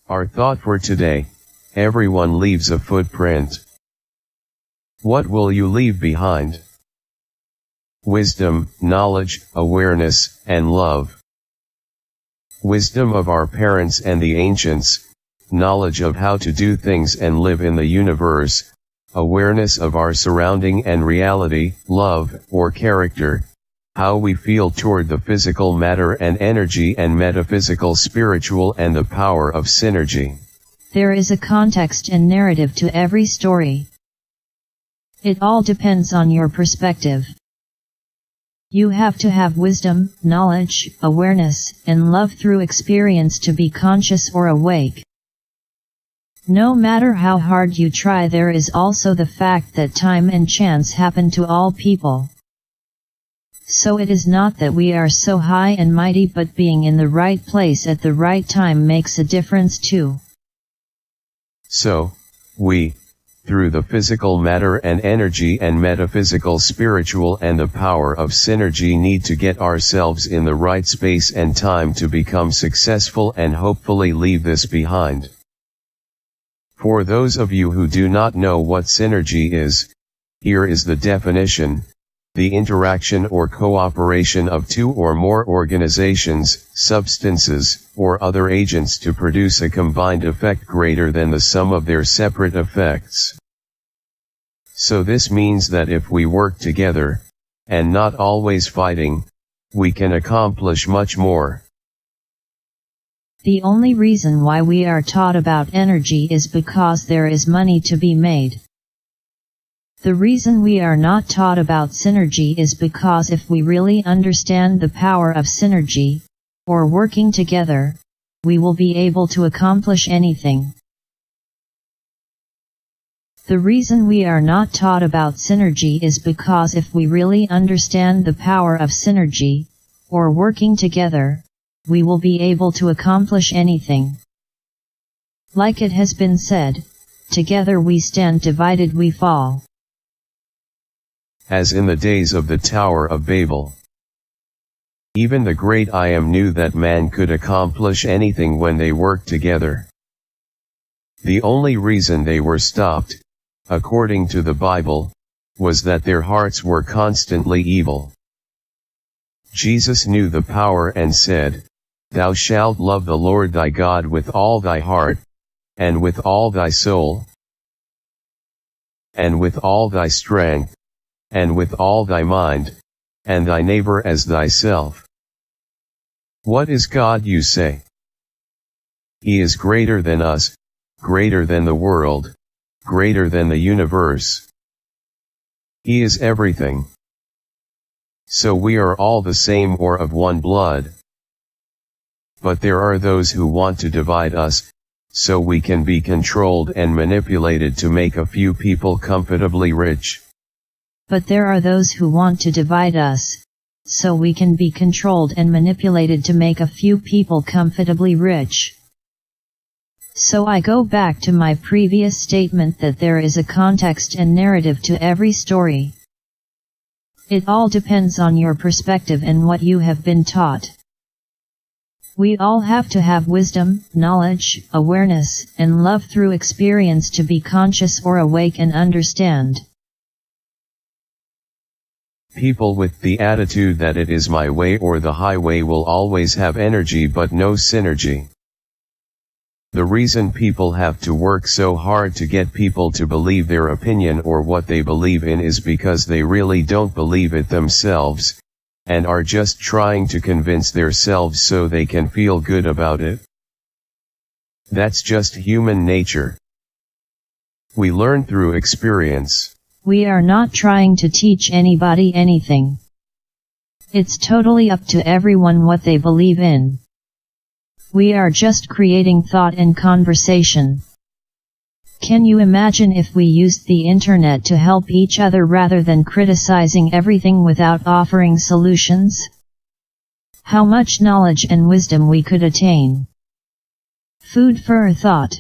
Our thought for today: everyone leaves a footprint. What will you leave behind? Wisdom, knowledge, awareness, and love. Wisdom of our parents and the ancients, knowledge of how to do things and live in the universe, awareness of our surrounding and reality, love, or character, how we feel toward the physical matter and energy, and metaphysical spiritual and the power of synergy. There is a context and narrative to every story. It all depends on your perspective. You have to have wisdom, knowledge, awareness, and love through experience to be conscious or awake. No matter how hard you try, there is also the fact that time and chance happen to all people. So it is not that we are so high and mighty, but being in the right place at the right time makes a difference too. So, we, through the physical matter and energy and metaphysical spiritual and the power of synergy, need to get ourselves in the right space and time to become successful and hopefully leave this behind. For those of you who do not know what synergy is, here is the definition: the interaction or cooperation of two or more organizations, substances, or other agents to produce a combined effect greater than the sum of their separate effects. So this means that if we work together, and not always fighting, we can accomplish much more. The only reason why we are taught about energy is because there is money to be made. The reason we are not taught about synergy is because if we really understand the power of synergy, or working together, we will be able to accomplish anything. The reason we are not taught about synergy is because if we really understand the power of synergy, or working together, we will be able to accomplish anything. Like it has been said, together we stand, divided we fall. As in the days of the Tower of Babel. Even the great I Am knew that man could accomplish anything when they worked together. The only reason they were stopped, according to the Bible, was that their hearts were constantly evil. Jesus knew the power and said, "Thou shalt love the Lord thy God with all thy heart, and with all thy soul, and with all thy strength, and with all thy mind, and thy neighbor as thyself." What is God, you say? He is greater than us, greater than the world, greater than the universe. He is everything. So we are all the same or of one blood. But there are those who want to divide us, so we can be controlled and manipulated to make a few people comfortably rich. But there are those who want to divide us, so we can be controlled and manipulated to make a few people comfortably rich. So I go back to my previous statement that there is a context and narrative to every story. It all depends on your perspective and what you have been taught. We all have to have wisdom, knowledge, awareness, and love through experience to be conscious or awake and understand. People with the attitude that it is my way or the highway will always have energy but no synergy. The reason people have to work so hard to get people to believe their opinion or what they believe in is because they really don't believe it themselves, and are just trying to convince themselves so they can feel good about it. That's just human nature. We learn through experience. We are not trying to teach anybody anything. It's totally up to everyone what they believe in. We are just creating thought and conversation. Can you imagine if we used the internet to help each other rather than criticizing everything without offering solutions? How much knowledge and wisdom we could attain. Food for thought.